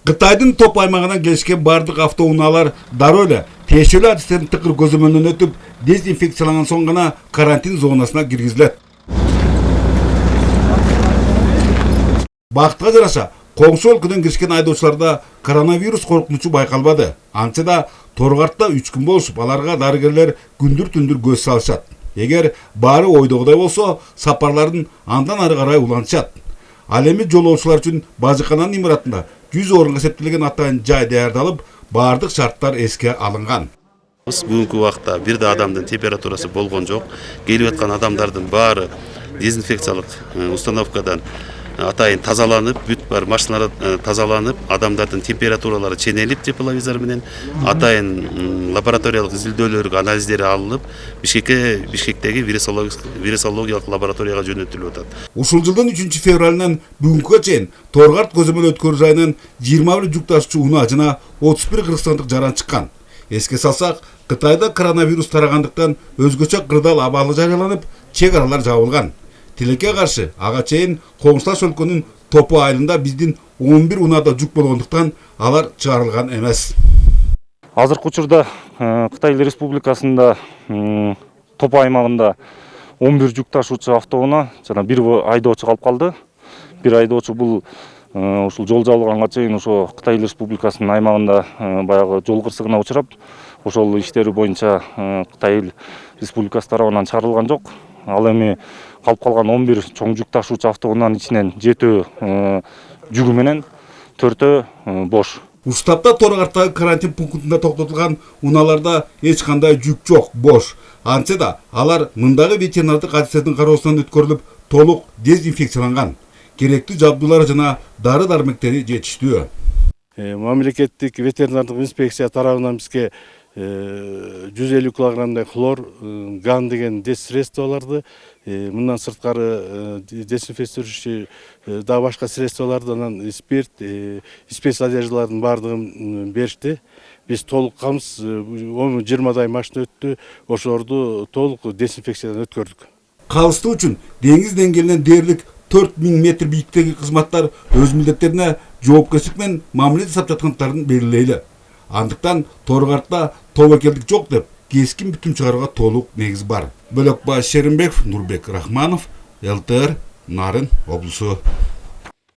Кытайдын топ аймагынан келишкен бардык автоунаалар дароо эле тиешелүү адистердин тыкыр көзөмөлүнөн өтүп, дезинфекцияланган соң гана карантин зонасына киргизилет. Бактка жараша, коңшу өлкөдөн киришкен айдоочуларда коронавирус коркунучу байкалбады. Антса да Торгартта 3 күн болушуп, аларга дарыгерлер күндүр-түндүр көз салышат. Эгер баары ойдогудай болсо, сапарларын андан ары карай улантышат. Ал эми жолоочулар үчүн бажыкананын имаратында 100 орунга эсептелген атайын жай даярдалып, баардык шарттар эске алынган. Бүгүнкү убакта бир да адамдын температурасы болгон жок. Келип аткан адамдардын баары дезинфекциялык установкадан атайын тазаланып, бүт бар машиналар тазаланып, адамдардын температуралары ченелип тепловизор менен атайын лабораториялык изилдөөлөр анализдери алынып, Бишкектеги вирусологиялык лабораторияга жөнөтүлүп атат. Ушул жылдын 3 февралынан бүгүнкүгө чейин Торгарт көзөмөл өткөрүү жайынан 21 жүк ташуучу унаа жана 31 кыргызстандык жаран чыккан. Эске салсак, Кытайда коронавирус тарагандыктан өзгөчө кырдаал абалы жарыяланып, чек аралар жабылган. Тилекке каршы ага чейин коңшулаш өлкөнүн Топу айылында биздин 11 унаада жүк болгондуктан алар чыгарылган эмес. Азыркы учурда Кытай Республикасында Топу аймагында 11 жүк ташуучу автоунаа жана бир айдоочу калып калды. Бир айдоочу бул ушул жол жабылганга чейин ошо Кытай Республикасынын аймагында баягы жол кырсыгына учурап, ошол иштери боюнча Кытай Республикасы тарабынан чыгарылган жок. Ал эми калып калган 11 чоң жүк ташуучу автоунаанын ичинен 7 жүгү менен 4 бош. Ушул тапта Торгарттагы карантин пунктунда токтотулган унааларда эч кандай жүк жок, бош. Антса да алар мындагы ветеринардык адистердин кароосунан өткөрүлүп, толук дезинфекцияланган. Керектүү жабдуулар жана дары-дармектери жетиштүү. Мамлекеттик ветеринардык инспекция тарабынан бизге 150 килограммдай хлор, ган деген средстволарды, мындан сырткары дезинфектирующий да башка средстволардан спирт, спецодеждалардын баардыгын беришти. Биз толук камыз 20 машина өттү, ошолорду толук дезинфекциядан өткөрдүк. Калыстуу үчүн деңиз деңгээлинен дээрлик 4000 метр бийиктиктеги кызматтар өз милдеттерине жоопкерчилик менен мамиле жасап жаткандыктарын белгилейли. Андыктан Торгартта тобокелдик жок деп кескин бүтүм чыгарууга толук негиз бар. Бөлөкбай Шеримбеков, Нурбек Рахманов, ЛТР, Нарын облусу.